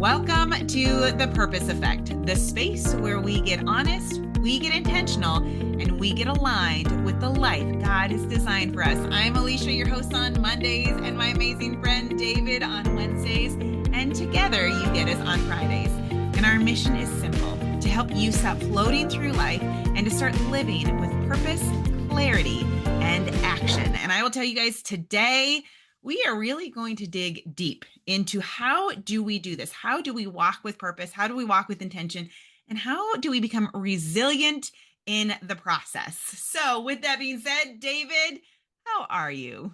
Welcome to The Purpose Effect, the space where we get honest, we get intentional, and we get aligned with the life God has designed for us. I'm Alicia, your host on Mondays, and my amazing friend David on Wednesdays, and together you get us on Fridays. And our mission is simple, to help you stop floating through life and to start living with purpose, clarity, and action. And I will tell you guys today, we are really going to dig deep into how do we do this? How do we walk with purpose? How do we walk with intention? And how do we become resilient in the process? So with that being said, David, how are you?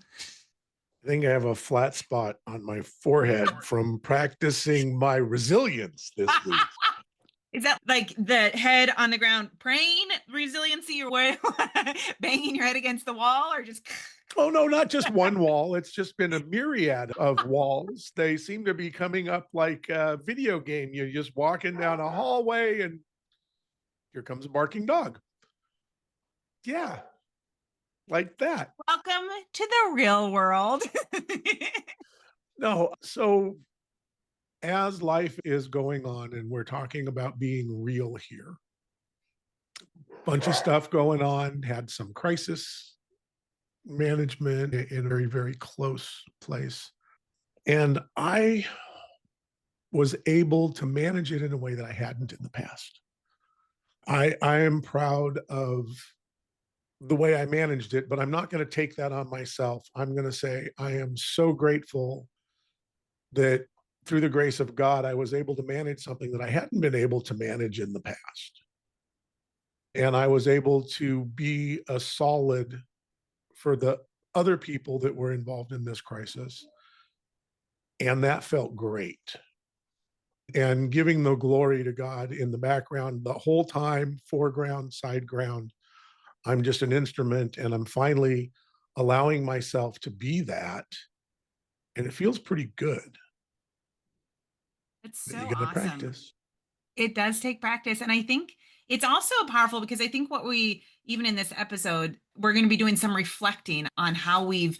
I think I have a flat spot on my forehead from practicing my resilience this week. Is that like the head on the ground praying resiliency or what? Banging your head against the wall or just... Oh, no, not just one wall. It's just been a myriad of walls. They seem to be coming up like a video game. You're just walking down a hallway and here comes a barking dog. Yeah, like that. Welcome to the real world. No, so as life is going on and we're talking about being real here, bunch of stuff going on, had some crisis management in a very, very close place. And I was able to manage it in a way that I hadn't in the past. I am proud of the way I managed it, but I'm not going to take that on myself. I'm going to say I am so grateful that through the grace of God, I was able to manage something that I hadn't been able to manage in the past. And I was able to be a solid for the other people that were involved in this crisis. And that felt great. And giving the glory to God in the background the whole time, foreground, side ground. I'm just an instrument and I'm finally allowing myself to be that. And it feels pretty good. It's But so you gotta awesome. practice. It does take practice. And I think it's also powerful because I think what we, even in this episode, we're going to be doing some reflecting on how we've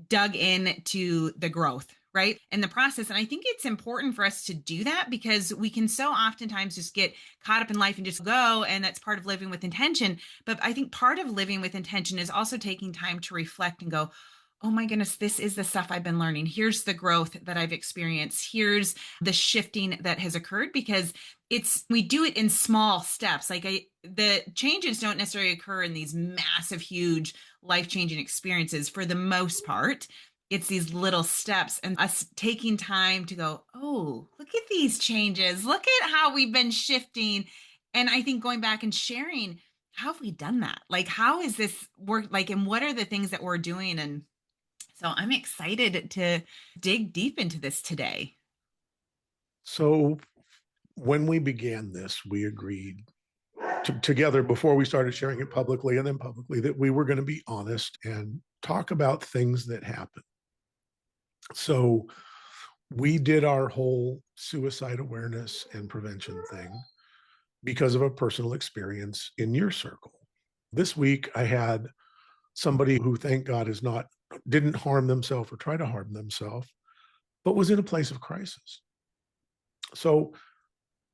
dug into the growth, right? In the process. And I think it's important for us to do that because we can so oftentimes just get caught up in life and just go. And that's part of living with intention. But I think part of living with intention is also taking time to reflect and go, oh my goodness, this is the stuff I've been learning. Here's the growth that I've experienced. Here's the shifting that has occurred because we do it in small steps. The changes don't necessarily occur in these massive, huge, life-changing experiences for the most part. It's these little steps and us taking time to go, oh, look at these changes. Look at how we've been shifting. And I think going back and sharing, how have we done that? Like, how is this work? Like, and what are the things that we're doing? And so I'm excited to dig deep into this today. So when we began this, we agreed together before we started sharing it publicly and then publicly that we were going to be honest and talk about things that happen. So we did our whole suicide awareness and prevention thing because of a personal experience in your circle. This week, I had somebody who, thank God, didn't harm themselves or try to harm themselves, but was in a place of crisis. So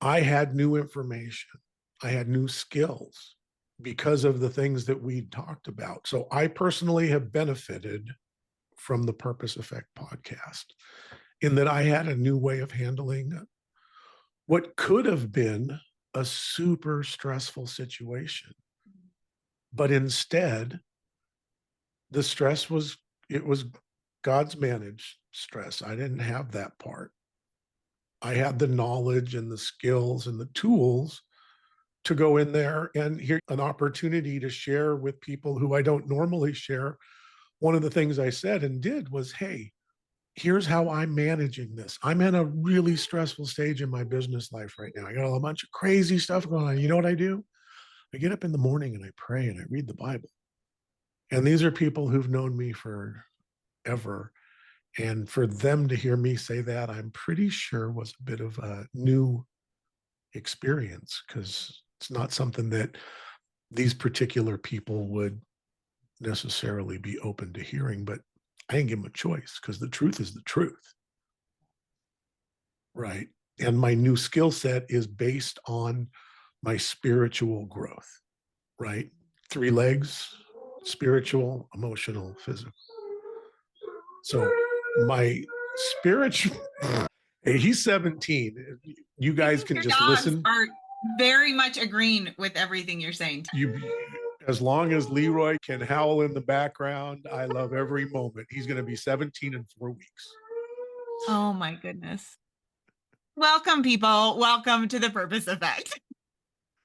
I had new information. I had new skills because of the things that we talked about. So I personally have benefited from the Purpose Effect podcast in that I had a new way of handling what could have been a super stressful situation. But instead, the stress was God's managed stress. I didn't have that part. I had the knowledge and the skills and the tools to go in there and hear an opportunity to share with people who I don't normally share. One of the things I said and did was, hey, here's how I'm managing this. I'm in a really stressful stage in my business life right now. I got a bunch of crazy stuff going on. You know what I do? I get up in the morning and I pray and I read the Bible. And these are people who've known me forever. And for them to hear me say that, I'm pretty sure was a bit of a new experience because it's not something that these particular people would necessarily be open to hearing, but I didn't give them a choice because the truth is the truth. Right. And my new skill set is based on my spiritual growth, right? 3 legs: spiritual, emotional, physical. So my spiritual, hey, he's 17. You I guys think can your just dogs listen. are very much agreeing with everything you're saying. You, as long as Leroy can howl in the background, I love every moment. He's going to be 17 in 4 weeks. Oh my goodness. Welcome, people. Welcome to the Purpose Effect.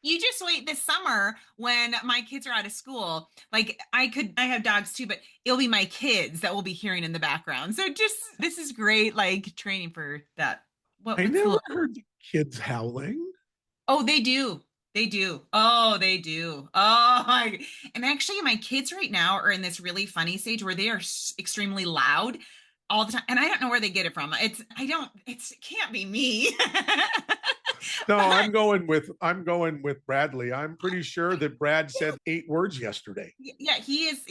You just wait this summer when my kids are out of school. Like I have dogs too, but it'll be my kids that will be hearing in the background. So just this is great, like training for that. I What's the never little? heard the kids howling. Oh, they do. They do. Oh, they do. Oh, and actually, my kids right now are in this really funny stage where they are extremely loud all the time, and I don't know where they get it from. It can't be me. No, But I'm going with Bradley. I'm pretty sure that Brad said 8 words yesterday. yeah, he is.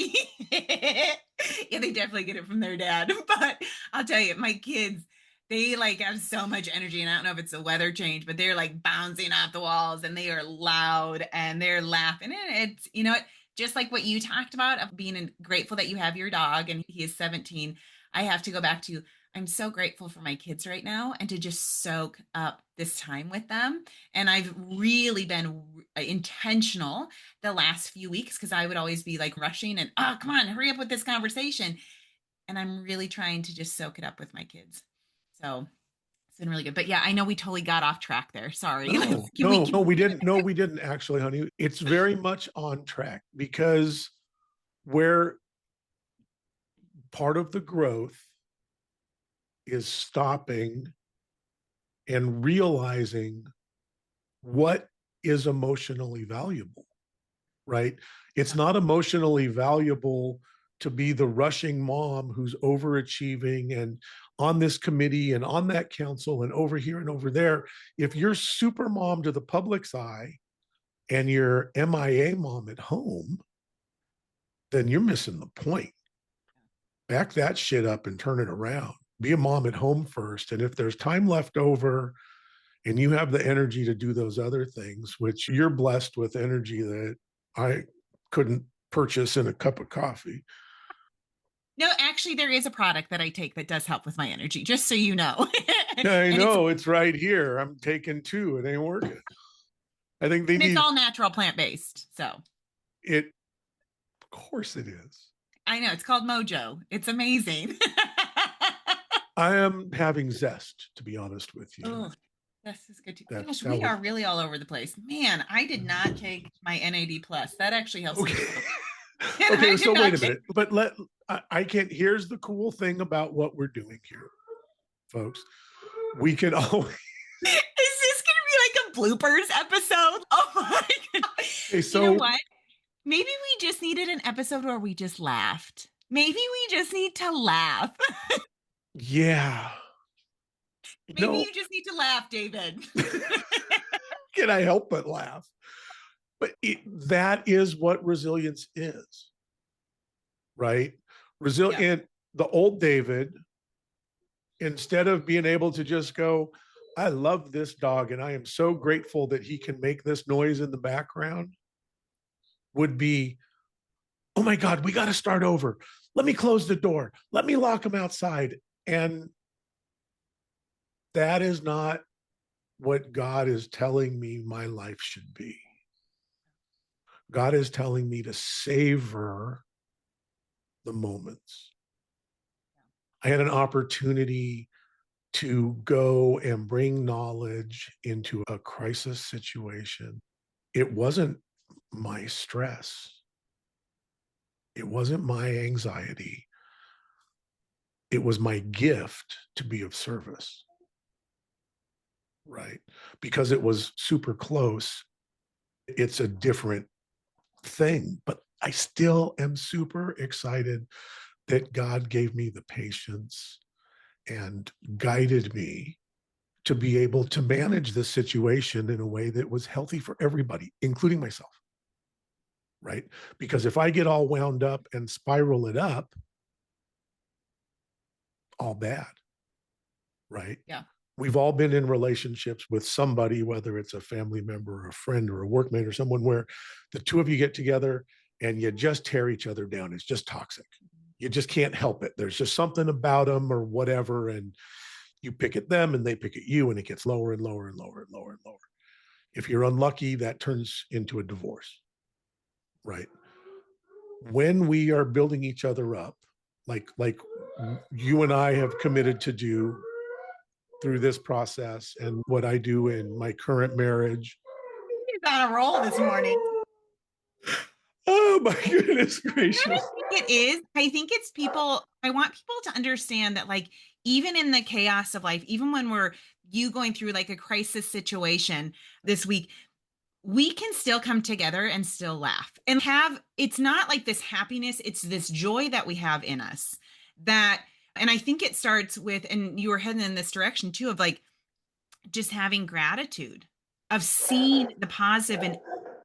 Yeah, they definitely get it from their dad. But I'll tell you, my kids, they like have so much energy, and I don't know if it's a weather change, but they're like bouncing off the walls, and they are loud, and they're laughing, and it's just like what you talked about of being grateful that you have your dog, and he is 17. I have to go back to. I'm so grateful for my kids right now and to just soak up this time with them. And I've really been intentional the last few weeks because I would always be like rushing and, oh, come on, hurry up with this conversation. And I'm really trying to just soak it up with my kids. So it's been really good. But yeah, I know we totally got off track there. Sorry. No, Can we, no, no, we didn't. No, we didn't actually, honey. It's very much on track because where part of the growth is stopping and realizing what is emotionally valuable, right? It's not emotionally valuable to be the rushing mom who's overachieving and on this committee and on that council and over here and over there. If you're super mom to the public's eye and you're MIA mom at home, then you're missing the point. Back that shit up and turn it around. Be a mom at home first. And if there's time left over and you have the energy to do those other things, which you're blessed with energy that I couldn't purchase in a cup of coffee. no, actually, there is a product that I take that does help with my energy, just so you know. I and it's know it's right here. I'm taking 2. It ain't working. I think they and it's need all natural plant based. So it. Of course it is. I know it's called Mojo. It's amazing. I am having zest, to be honest with you. Oh, this is good too. That's Gosh, that we was are really all over the place. Man, I did not take my NAD plus. That actually helps me. okay. And I Okay, did so wait not a take. minute. But I can't. Here's the cool thing about what we're doing here, folks. We can always. Is this going to be like a bloopers episode? Oh my god! Okay, You know so what? Maybe we just needed an episode where we just laughed. Maybe we just need to laugh. yeah, Maybe no, you just need to laugh, David. can I help but laugh? But that is what resilience is, right? Resilient. The old David, instead of being able to just go, I love this dog and I am so grateful that he can make this noise in the background, would be, oh my God, we got to start over. Let me close the door. Let me lock him outside. And that is not what God is telling me my life should be. God is telling me to savor the moments. I had an opportunity to go and bring knowledge into a crisis situation. It wasn't my stress, it wasn't my anxiety. It was my gift to be of service, right? Because it was super close. It's a different thing, but I still am super excited that God gave me the patience and guided me to be able to manage this situation in a way that was healthy for everybody, including myself. Right? Because if I get all wound up and spiral it up, all bad. Right? Yeah. we've all been in relationships with somebody, whether it's a family member or a friend or a workmate or someone where the two of you get together and you just tear each other down. It's just toxic. You just can't help it. There's just something about them or whatever. And you pick at them and they pick at you, and it gets lower and lower and lower and lower and lower. If you're unlucky, that turns into a divorce, right? When we are building each other up, like you and I have committed to do through this process and what I do in my current marriage. He's on a roll this morning. Oh my goodness I gracious. think it is. I think it's people. I want people to understand that, like, even in the chaos of life, even when we're you going through like a crisis situation this week, we can still come together and still laugh and have it's not like this happiness, it's this joy that we have in us that and I think it starts with and you were heading in this direction too of like just having gratitude of seeing the positive in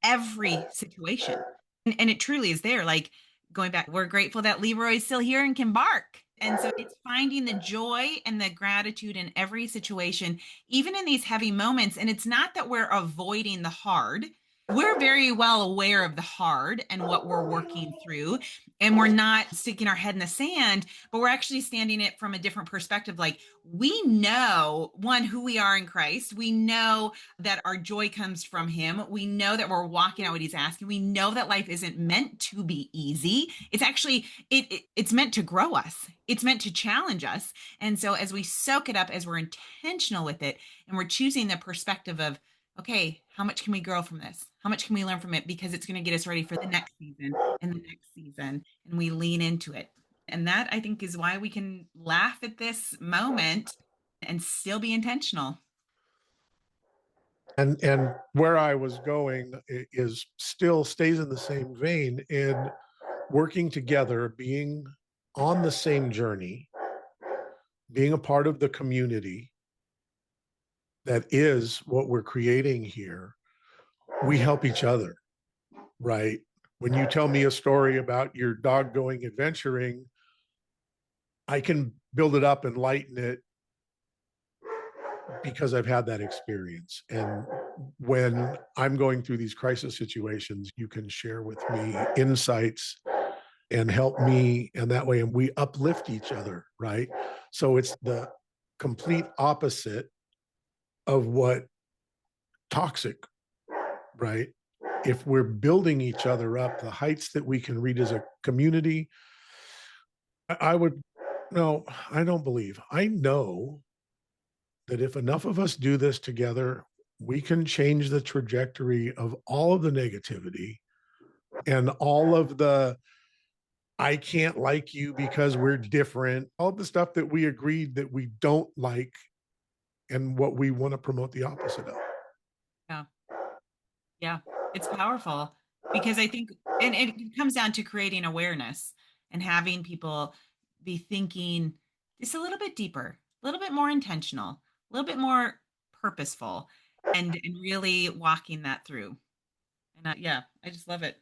every situation. And it truly is there. Like going back, we're grateful that Leroy's still here and can bark. And so it's finding the joy and the gratitude in every situation, even in these heavy moments. And it's not that we're avoiding the hard. We're very well aware of the hard and what we're working through. And we're not sticking our head in the sand, but we're actually standing it from a different perspective. Like we know, one, who we are in Christ. We know that our joy comes from him. We know that we're walking out what he's asking. We know that life isn't meant to be easy. It's actually it's meant to grow us. It's meant to challenge us. And so as we soak it up, as we're intentional with it, and we're choosing the perspective of, okay, how much can we grow from this? How much can we learn from it? Because it's going to get us ready for the next season and the next season. And we lean into it. And that I think is why we can laugh at this moment and still be intentional. And where I was going is still stays in the same vein in working together, being on the same journey, being a part of the community that is what we're creating here. We help each other, right? When you tell me a story about your dog going adventuring, I can build it up and lighten it because I've had that experience. And when I'm going through these crisis situations, you can share with me insights and help me. And that way, and we uplift each other, right? So it's the complete opposite of what toxic, right? If we're building each other up, the heights that we can reach as a community, I would, no, I don't believe. I know that if enough of us do this together, we can change the trajectory of all of the negativity and all of the I can't like you because we're different, all the stuff that we agreed that we don't like and what we want to promote the opposite of. Yeah. Yeah. It's powerful because I think, and it comes down to creating awareness and having people be thinking just a little bit deeper, a little bit more intentional, a little bit more purposeful, and really walking that through. And yeah, I just love it.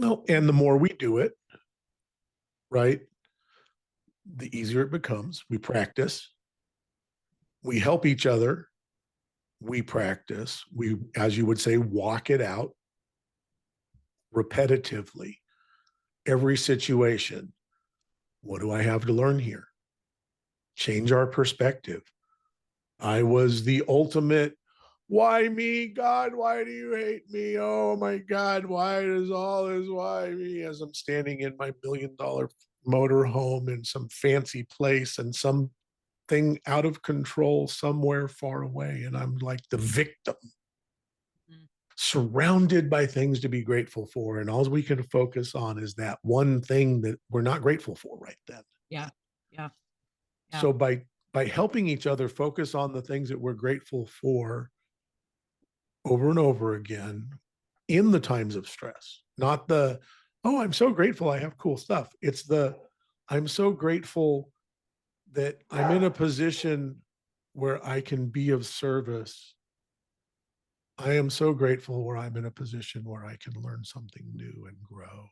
No, and the more we do it, right, the easier it becomes. We practice, we help each other, we practice, we, as you would say, walk it out repetitively. Every situation. What do I have to learn here? Change our perspective. I was the ultimate, why me, God? Why do you hate me? Oh my God, why does all this, why me? As I'm standing in my $1 million motor home in some fancy place and something out of control somewhere far away. And I'm like the victim, Mm. surrounded by things to be grateful for. And all we can focus on is that one thing that we're not grateful for right then. Yeah. Yeah. Yeah. So by helping each other focus on the things that we're grateful for over and over again in the times of stress, not the, oh, I'm so grateful I have cool stuff. It's the, I'm so grateful that I'm in a position where I can be of service. I am so grateful where I'm in a position where I can learn something new and grow.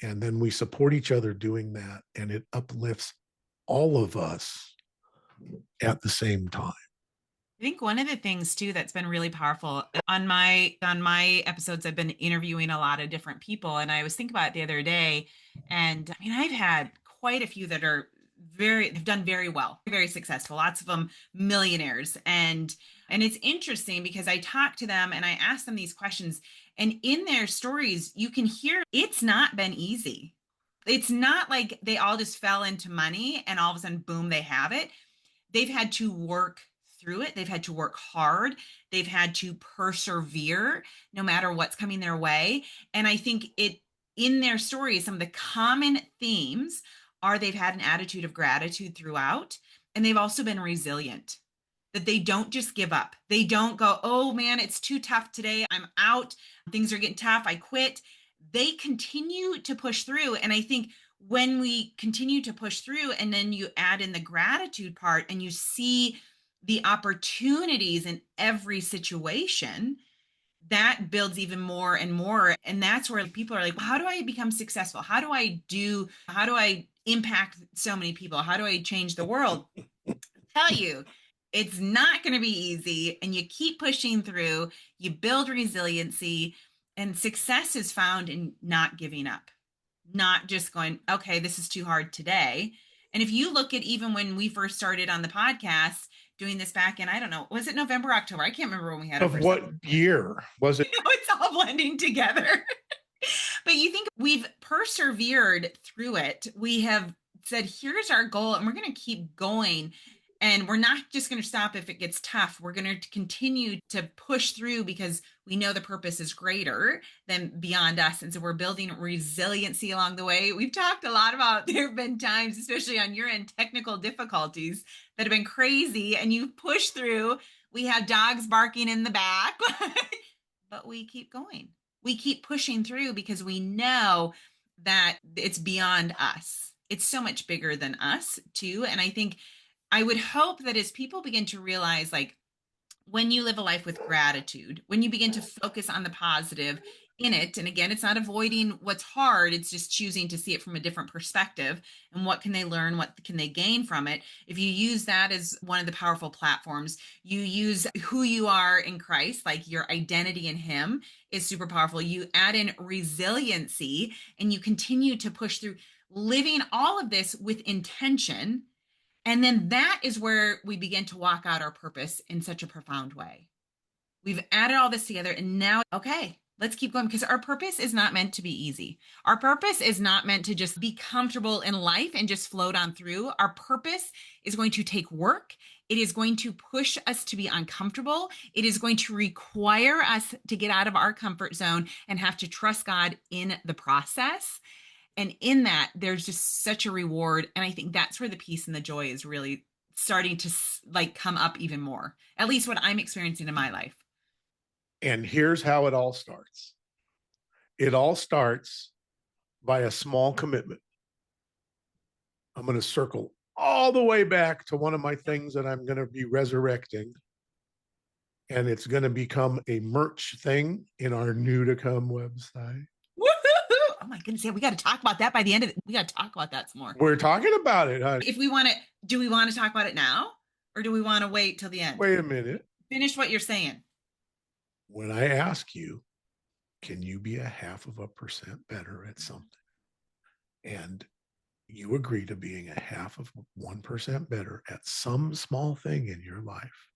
And then we support each other doing that, and it uplifts all of us at the same time. I think one of the things too that's been really powerful on my episodes, I've been interviewing a lot of different people, and I was thinking about it the other day, and I mean, I've had quite a few that are have done very well, very successful, lots of them millionaires, and it's interesting because I talk to them and I ask them these questions, and in their stories, you can hear it's not been easy. It's not like they all just fell into money and all of a sudden, boom, they have it. They've had to work through it. They've had to work hard. They've had to persevere no matter what's coming their way. And I think in their stories, some of the common themes are they've had an attitude of gratitude throughout, and they've also been resilient. That they don't just give up. They don't go, oh man, it's too tough today. I'm out. Things are getting tough. I quit. They continue to push through. And I think when we continue to push through and then you add in the gratitude part and you see the opportunities in every situation, that builds even more and more. And that's where people are like, how do I become successful? How do I impact so many people? How do I change the world? Tell you, it's not going to be easy. And you keep pushing through, you build resiliency, and success is found in not giving up, not just going, okay, this is too hard today. And if you look at even when we first started on the podcast, doing this back in, I don't know, was it November, October? I can't remember when we had it. Of what year was it? It's all blending together. But you think we've persevered through it. We have said, here's our goal, and we're going to keep going. And we're not just going to stop if it gets tough. We're going to continue to push through because we know the purpose is greater than beyond us. And so we're building resiliency along the way. We've talked a lot about there have been times, especially on your end, technical difficulties that have been crazy, and you've pushed through. We have dogs barking in the back, but we keep going. We keep pushing through because we know that it's beyond us. It's so much bigger than us, too. And I think I would hope that as people begin to realize, like, when you live a life with gratitude, when you begin to focus on the positive in it, and again, it's not avoiding what's hard, it's just choosing to see it from a different perspective. And what can they learn? What can they gain from it? If you use that as one of the powerful platforms, you use who you are in Christ, like your identity in Him is super powerful. You add in resiliency and you continue to push through, living all of this with intention. And then that is where we begin to walk out our purpose in such a profound way. We've added all this together, and now, okay, let's keep going, because our purpose is not meant to be easy. Our purpose is not meant to just be comfortable in life and just float on through. Our purpose is going to take work. It is going to push us to be uncomfortable. It is going to require us to get out of our comfort zone and have to trust God in the process. And in that, there's just such a reward. And I think that's where the peace and the joy is really starting to like come up even more, at least what I'm experiencing in my life. And here's how it all starts. It all starts by a small commitment. I'm going to circle all the way back to one of my things that I'm going to be resurrecting. And it's going to become a merch thing in our new to come website. Oh my goodness. Yeah, we got to talk about that by the end of it. We got to talk about that some more. We're talking about it, honey. If we want to, do we want to talk about it now or do we want to wait till the end? Wait a minute. Finish what you're saying. When I ask you, can you be 0.5% better at something? And you agree to being 0.5% better at some small thing in your life.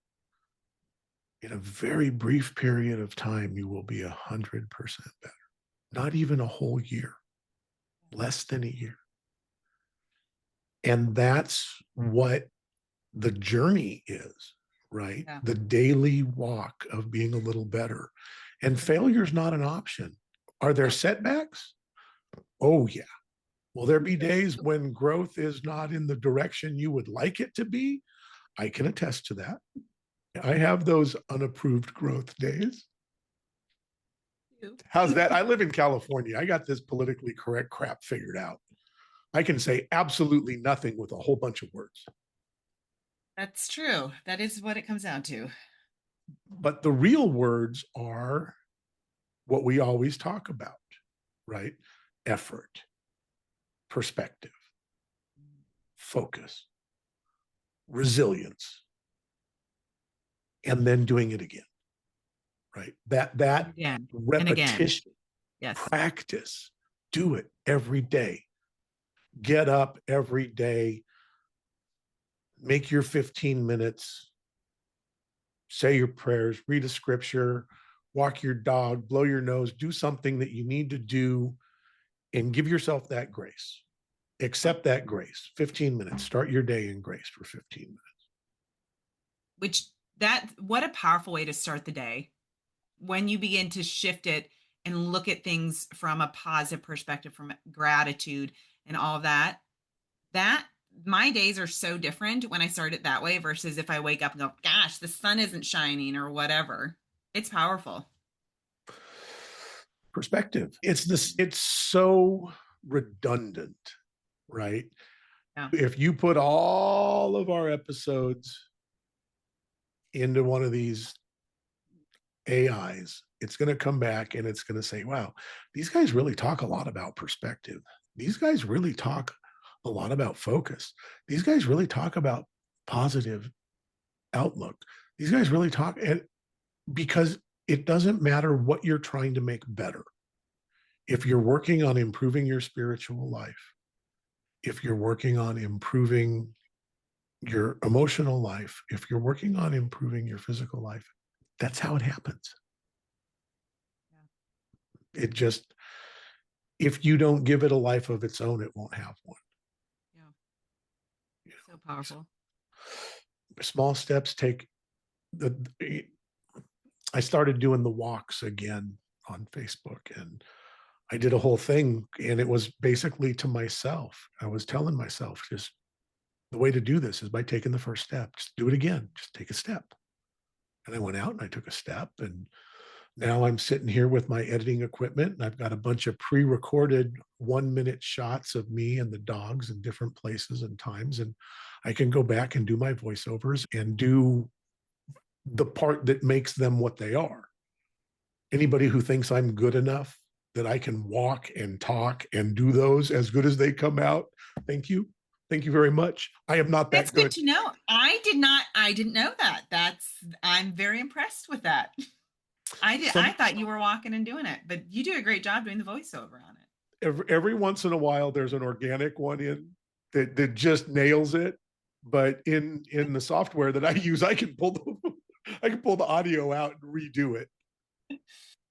In a very brief period of time, you will be 100% better. Not even a whole year, less than a year. And that's what the journey is, right? Yeah. The daily walk of being a little better. And failure is not an option. Are there setbacks? Oh, yeah. Will there be days when growth is not in the direction you would like it to be? I can attest to that. I have those unapproved growth days. How's that? I live in California. I got this politically correct crap figured out. I can say absolutely nothing with a whole bunch of words. That's true. That is what it comes down to. But the real words are what we always talk about, right? Effort, perspective, focus. resilience, and then doing it again, right? That Again and again. repetition, Yes. practice, do it every day. Get up every day, make your 15 minutes, say your prayers, read a scripture, walk your dog, blow your nose, do something that you need to do, and give yourself that grace. Accept that grace. 15 minutes. Start your day in grace for 15 minutes. Which what a powerful way to start the day when you begin to shift it and look at things from a positive perspective, from gratitude and all of that. That my days are so different when I start it that way versus if I wake up and go, gosh, the sun isn't shining or whatever. It's powerful. Perspective. It's so redundant, right? Yeah. If you put all of our episodes into one of these AIs, it's going to come back and it's going to say, wow, these guys really talk a lot about perspective. These guys really talk a lot about focus. These guys really talk about positive outlook. These guys really talk, and because it doesn't matter what you're trying to make better. If you're working on improving your spiritual life, if you're working on improving your emotional life, if you're working on improving your physical life, that's how it happens. Yeah. It just, if you don't give it a life of its own, it won't have one. Yeah. So powerful. Small steps take I started doing the walks again on Facebook, and I did a whole thing, and it was basically to myself. I was telling myself, just the way to do this is by taking the first step. Just do it again. Just take a step. And I went out and I took a step, and now I'm sitting here with my editing equipment, and I've got a bunch of pre-recorded 1-minute shots of me and the dogs in different places and times. And I can go back and do my voiceovers and do the part that makes them what they are. Anybody who thinks I'm good enough that I can walk and talk and do those as good as they come out, thank you. Thank you very much. I am not that That's good to know. I didn't know that. I'm very impressed with that. I thought you were walking and doing it, but you do a great job doing the voiceover on it. Every once in a while, there's an organic one in that just nails it. But in the software that I use, I can pull the audio out and redo it.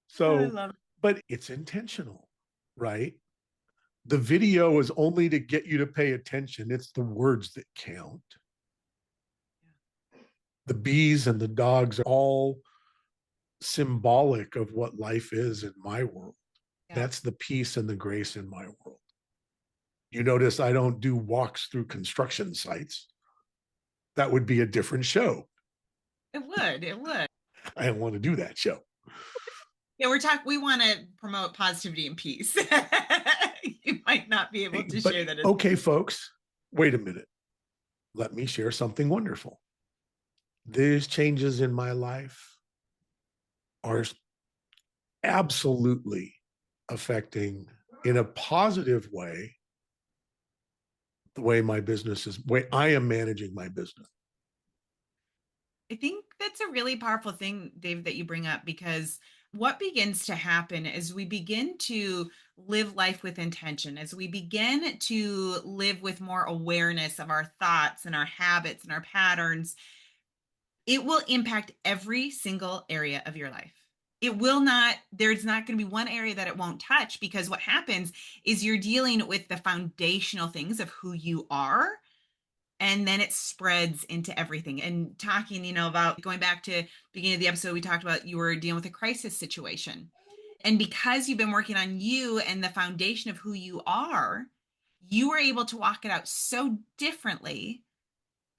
So, I love it. But it's intentional, right? The video is only to get you to pay attention. It's the words that count. The bees and the dogs are all symbolic of what life is in my world. Yeah. That's the peace and the grace in my world. You notice I don't do walks through construction sites. That would be a different show. It would. I don't want to do that show. Yeah, we want to promote positivity and peace. You might not be able to share that. Okay, folks, wait a minute. Let me share something wonderful. These changes in my life are absolutely affecting in a positive way the way my business is, way I am managing my business. I think that's a really powerful thing, Dave, that you bring up, because what begins to happen as we begin to live life with intention, as we begin to live with more awareness of our thoughts and our habits and our patterns, it will impact every single area of your life. There's not going to be one area that it won't touch, because what happens is you're dealing with the foundational things of who you are. And then it spreads into everything. And talking, about going back to the beginning of the episode, we talked about you were dealing with a crisis situation. And because you've been working on you and the foundation of who you are, you were able to walk it out so differently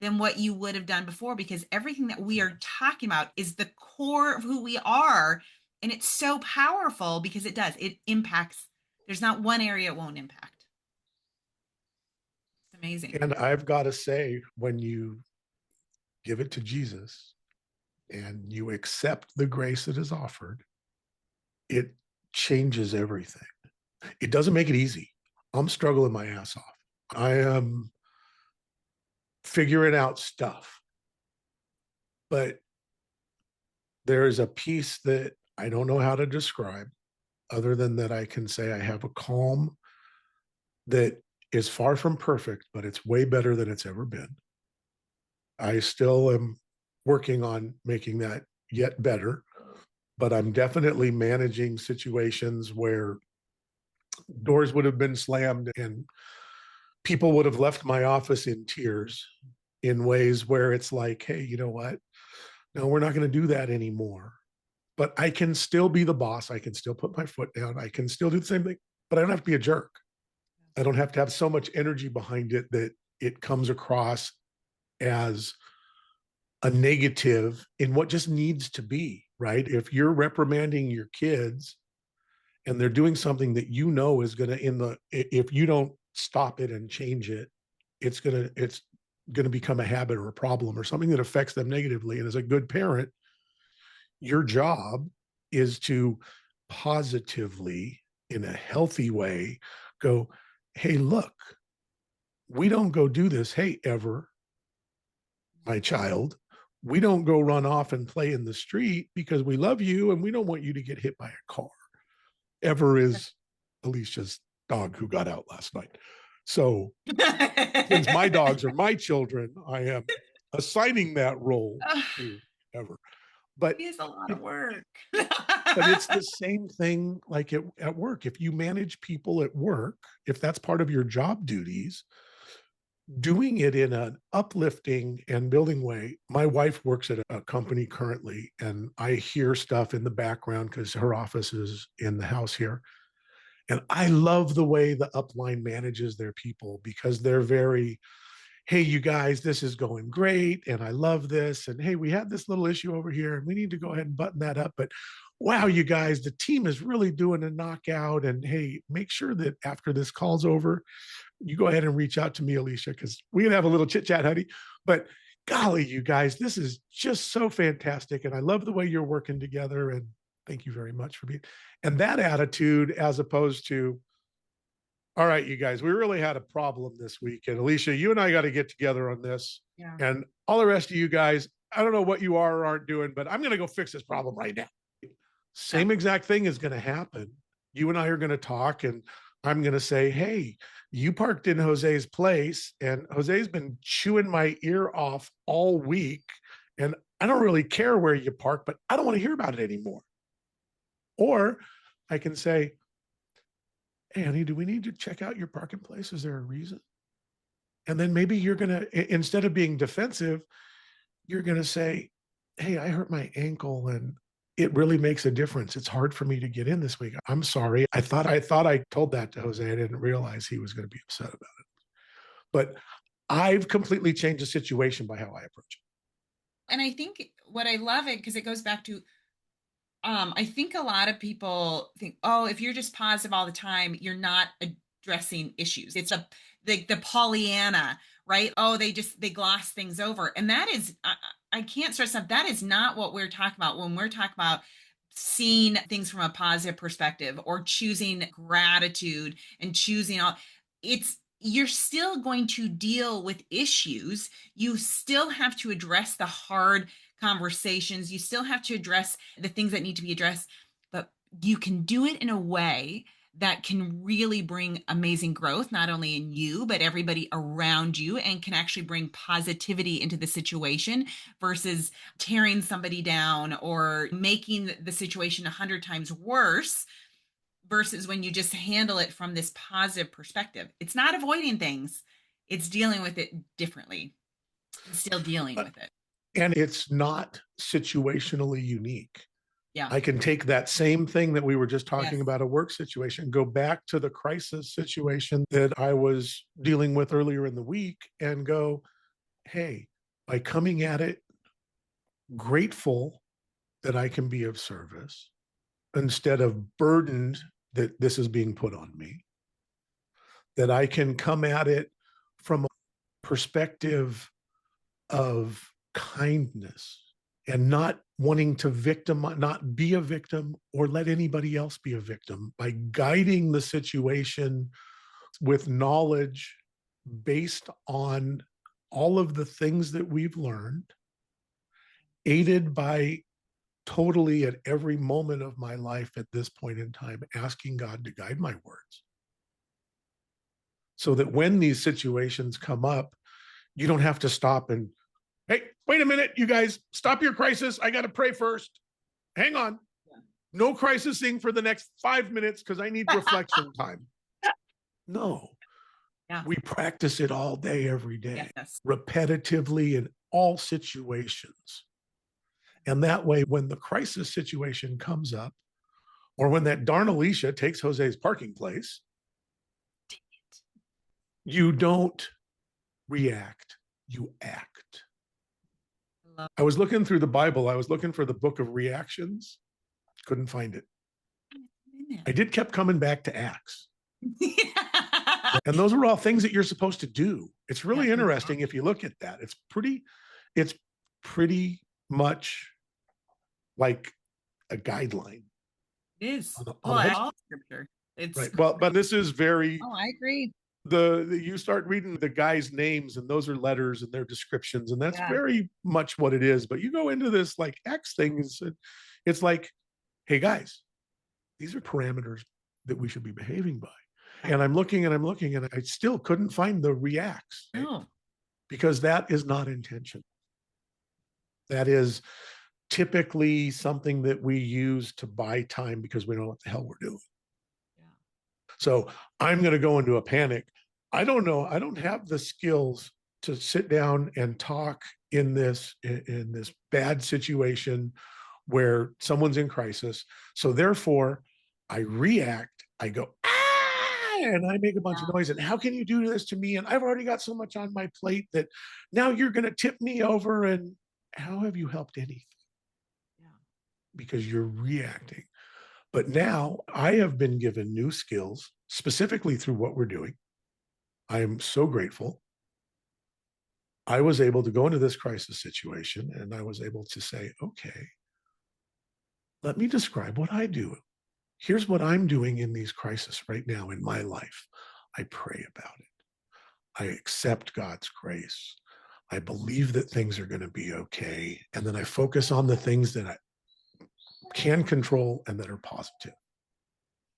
than what you would have done before, because everything that we are talking about is the core of who we are. And it's so powerful because it impacts. There's not one area it won't impact. Amazing. And I've got to say, when you give it to Jesus and you accept the grace that is offered, it changes everything. It doesn't make it easy. I'm struggling my ass off. I am figuring out stuff. But there is a piece that I don't know how to describe, other than that I can say I have a calm that is far from perfect, but it's way better than it's ever been. I still am working on making that yet better, but I'm definitely managing situations where doors would have been slammed and people would have left my office in tears, in ways where it's like, hey, you know what? No, we're not going to do that anymore. But I can still be the boss. I can still put my foot down. I can still do the same thing, but I don't have to be a jerk. I don't have to have so much energy behind it that it comes across as a negative in what just needs to be, right? If you're reprimanding your kids and they're doing something that you know is going to, if you don't stop it and change it, it's going to become a habit or a problem or something that affects them negatively. And as a good parent, your job is to positively, in a healthy way, go, hey, look, we don't go do this. Hey, ever, my child, we don't go run off and play in the street because we love you and we don't want you to get hit by a car. Ever is Alicia's dog who got out last night. So since my dogs are my children, I am assigning that role to Ever. But It is a lot of work. but it's the same thing like at work. If you manage people at work, if that's part of your job duties, doing it in an uplifting and building way. My wife works at a company currently, and I hear stuff in the background because her office is in the house here. And I love the way the upline manages their people because they're very, hey, you guys, this is going great. And I love this. And hey, we had this little issue over here and we need to go ahead and button that up. But wow, you guys, the team is really doing a knockout. And hey, make sure that after this call's over, you go ahead and reach out to me, Alicia, because we can have a little chit chat, honey. But golly, you guys, this is just so fantastic. And I love the way you're working together. And thank you very much for being. And that attitude, as opposed to, all right, you guys, we really had a problem this week. And Alicia, you and I got to get together on this. Yeah. And all the rest of you guys, I don't know what you are or aren't doing, but I'm going to go fix this problem right now. Same exact thing is going to happen. You and I are going to talk, and I'm going to say, hey, you parked in Jose's place, and Jose's been chewing my ear off all week. And I don't really care where you park, but I don't want to hear about it anymore. Or I can say, hey, honey, do we need to check out your parking place? Is there a reason? And then maybe you're going to, instead of being defensive, you're going to say, hey, I hurt my ankle and it really makes a difference. It's hard for me to get in this week. I'm sorry. I thought I told that to Jose. I didn't realize he was going to be upset about it. But I've completely changed the situation by how I approach it. And I think what I love it because it goes back to I think a lot of people think, oh, if you're just positive all the time, you're not addressing issues. It's the Pollyanna, right? Oh, they gloss things over. And that is I can't stress enough, that is not what we're talking about when we're talking about seeing things from a positive perspective or choosing gratitude and choosing all. It's you're still going to deal with issues. You still have to address the hard conversations. You still have to address the things that need to be addressed, but you can do it in a way that can really bring amazing growth, not only in you, but everybody around you, and can actually bring positivity into the situation versus tearing somebody down or making the situation 100 times worse versus when you just handle it from this positive perspective. It's not avoiding things, it's dealing with it differently and still dealing with it. And it's not situationally unique. Yeah. I can take that same thing that we were just talking Yes. about, a work situation, go back to the crisis situation that I was dealing with earlier in the week and go, hey, by coming at it grateful that I can be of service instead of burdened that this is being put on me, that I can come at it from a perspective of kindness and not wanting to not be a victim or let anybody else be a victim, by guiding the situation with knowledge based on all of the things that we've learned, aided by totally at every moment of my life at this point in time, asking God to guide my words so that when these situations come up, you don't have to stop and, hey, wait a minute, you guys, stop your crisis. I got to pray first. Hang on. No crisising for the next 5 minutes because I need reflection time. No, Yeah. we practice it all day, every day, Yes. repetitively in all situations. And that way, when the crisis situation comes up, or when that darn Alicia takes Jose's parking place, you don't react, you act. I was looking through the Bible. I was looking for the book of reactions. Couldn't find it. I did kept coming back to Acts. And those are all things that you're supposed to do. It's really interesting if you look at that. It's pretty much like a guideline. It is. On Scripture. It's right. Well, but this is very. Oh, I agree. You start reading the guys' names, and those are letters and their descriptions, and that's very much what it is. But you go into this like X thing, it's like, hey guys, these are parameters that we should be behaving by. And I'm looking and I still couldn't find the reacts. Oh. Because that is not intention. That is typically something that we use to buy time because we don't know what the hell we're doing. Yeah. So I'm going to go into a panic. I don't know. I don't have the skills to sit down and talk in this bad situation where someone's in crisis. So therefore, I react. I go, and I make a bunch of noise. And how can you do this to me? And I've already got so much on my plate that now you're going to tip me over. And how have you helped anything? Yeah. Because you're reacting. But now I have been given new skills, specifically through what we're doing. I am so grateful. I was able to go into this crisis situation and I was able to say, okay, let me describe what I do. Here's what I'm doing in these crises right now in my life. I pray about it. I accept God's grace. I believe that things are going to be okay. And then I focus on the things that I can control and that are positive.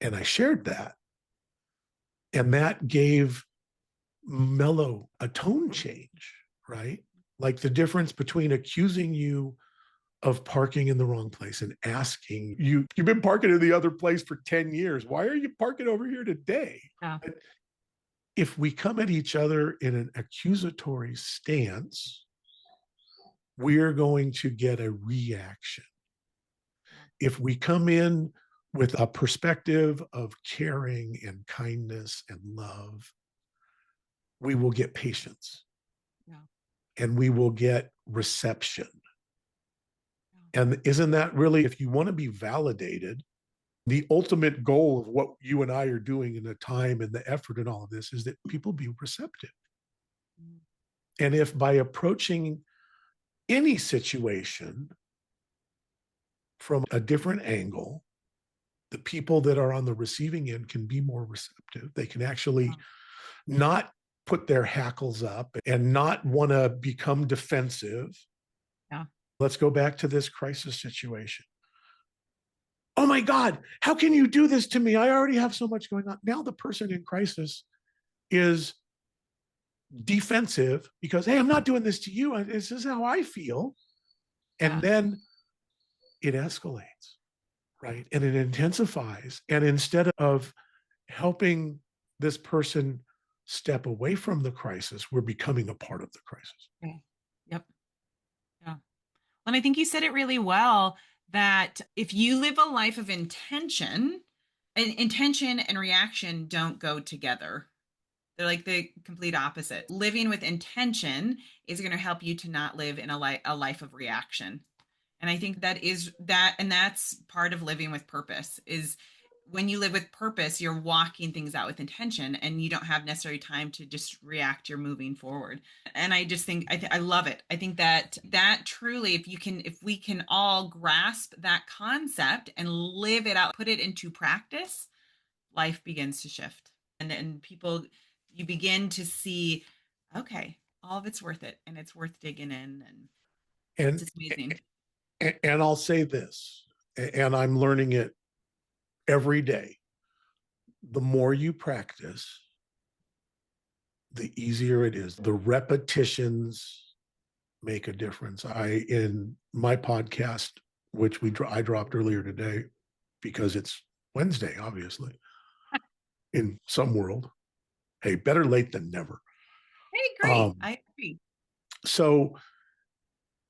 And I shared that. And that gave Mello a tone change, right? Like the difference between accusing you of parking in the wrong place and asking you've been parking in the other place for 10 years. Why are you parking over here today? Yeah. If we come at each other in an accusatory stance, we're going to get a reaction. If we come in with a perspective of caring and kindness and love, we will get patience. Yeah. And we will get reception. And isn't that really, if you want to be validated, the ultimate goal of what you and I are doing in the time and the effort and all of this is that people be receptive. And if by approaching any situation from a different angle, the people that are on the receiving end can be more receptive. They can actually not put their hackles up and not want to become defensive. Yeah. Let's go back to this crisis situation. Oh my God, how can you do this to me? I already have so much going on. Now the person in crisis is defensive because, hey, I'm not doing this to you. This is how I feel. And then it escalates, right? And it intensifies. And instead of helping this person step away from the crisis, we're becoming a part of the crisis. Okay. Yep. Yeah. And I think you said it really well, that if you live a life of intention, and intention and reaction don't go together. They're like the complete opposite. Living with intention is going to help you to not live in a life of reaction. And I think that's part of living with purpose, is when you live with purpose, you're walking things out with intention and you don't have necessary time to just react. You're moving forward. And I just think, I love it. I think that truly, if we can all grasp that concept and live it out, put it into practice, life begins to shift. And people, you begin to see, okay, all of it's worth it, and it's worth digging in, and it's And just amazing. and I'll say this, and I'm learning it every day. The more you practice, the easier it is. The repetitions make a difference. In my podcast, which I dropped earlier today because it's Wednesday, obviously, in some world. Hey, better late than never. Hey, great. I agree. So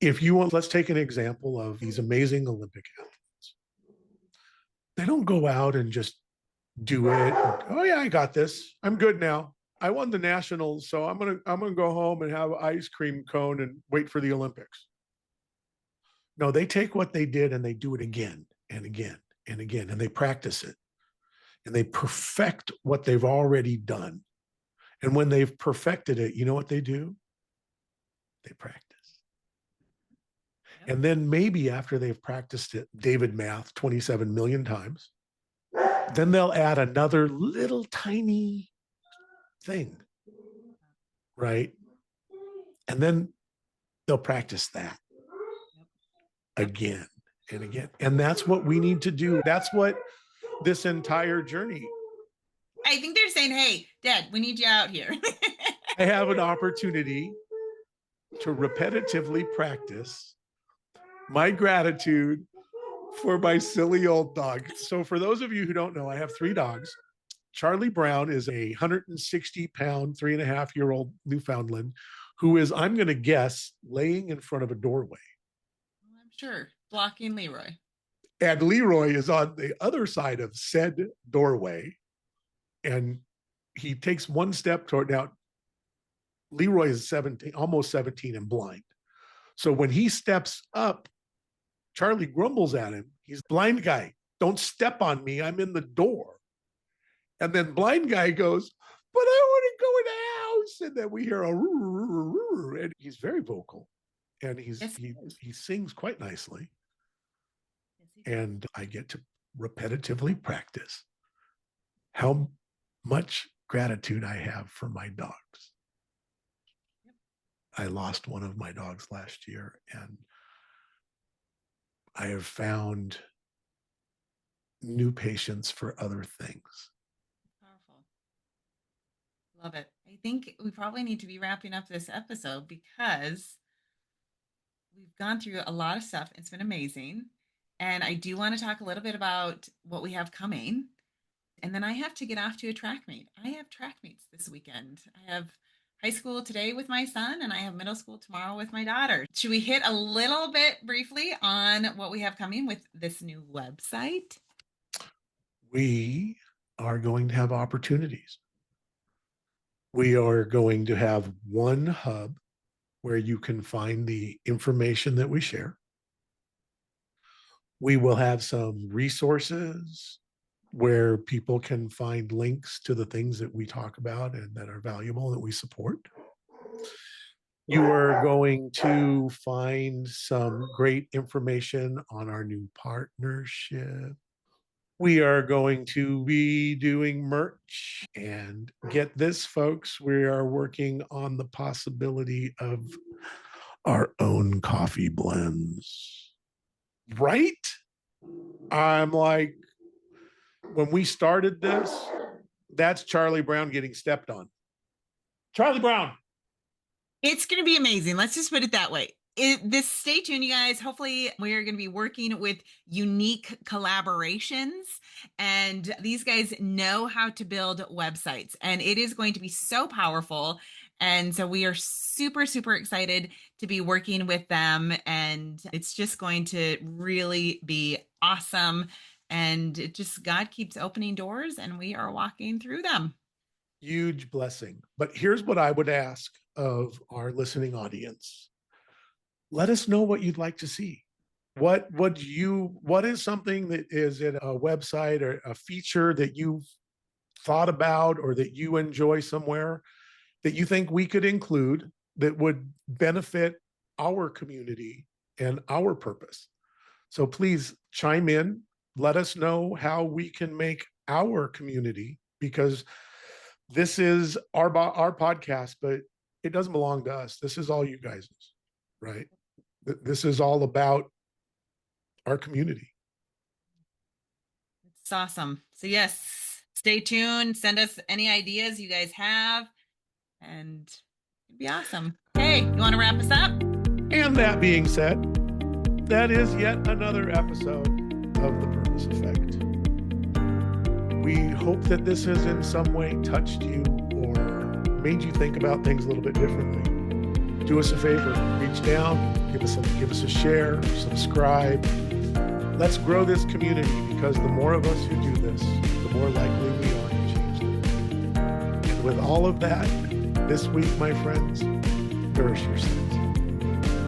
if you want, let's take an example of these amazing Olympic athletes. They don't go out and just do it. Oh yeah, I got this. I'm good now. I won the nationals, so I'm gonna go home and have an ice cream cone and wait for the Olympics. No, they take what they did and they do it again and again and again, and they practice it and they perfect what they've already done. And when they've perfected it, you know what they do? They practice. Yep. And then maybe after they've practiced it, David math 27 million times, then they'll add another little tiny thing, right? And then they'll practice that again and again. And that's what we need to do. That's what this entire journey. I think they're saying, hey, Dad, we need you out here. I have an opportunity to repetitively practice my gratitude for my silly old dog. So for those of you who don't know, I have 3 dogs. Charlie Brown is a 160-pound, 3.5-year-old Newfoundland who is, I'm going to guess, laying in front of a doorway. I'm sure, blocking Leroy. And Leroy is on the other side of said doorway. And he takes one step toward, now, Leroy is 17, almost 17 and blind. So when he steps up, Charlie grumbles at him. He's blind guy. Don't step on me. I'm in the door. And then blind guy goes, but I want to go in the house. And then we hear a and he's very vocal. And he sings quite nicely. And I get to repetitively practice how much gratitude I have for my dogs. I lost one of my dogs last year, and I have found new patience for other things. Powerful. Love it. I think we probably need to be wrapping up this episode because we've gone through a lot of stuff. It's been amazing. And I do want to talk a little bit about what we have coming. And then I have to get off to a track meet. I have track meets this weekend. I have high school today with my son, and I have middle school tomorrow with my daughter. Should we hit a little bit briefly on what we have coming with this new website? We are going to have opportunities. We are going to have one hub where you can find the information that we share. We will have some resources where people can find links to the things that we talk about and that are valuable that we support. You are going to find some great information on our new partnership. We are going to be doing merch, and get this, folks, we are working on the possibility of our own coffee blends. Right? I'm like, when we started this, that's Charlie Brown getting stepped on. Charlie Brown. It's going to be amazing. Let's just put it that way. Stay tuned, you guys. Hopefully, we are going to be working with unique collaborations, and these guys know how to build websites, and it is going to be so powerful. And so we are super, super excited to be working with them, and it's just going to really be awesome. And it just, God keeps opening doors, and we are walking through them. Huge blessing. But here's what I would ask of our listening audience. Let us know what you'd like to see. What is something that is in a website or a feature that you've thought about or that you enjoy somewhere that you think we could include that would benefit our community and our purpose? So please chime in. Let us know how we can make our community, because this is our podcast, but it doesn't belong to us. This is all you guys', right? This is all about our community. It's awesome. So yes, stay tuned. Send us any ideas you guys have, and it'd be awesome. Hey, you want to wrap us up? And that being said, that is yet another episode of The Purpose Effect. We hope that this has in some way touched you or made you think about things a little bit differently. Do us a favor, reach down, give us a share, subscribe. Let's grow this community, because the more of us who do this, the more likely we are to change things. And with all of that, this week, my friends, nourish yourselves.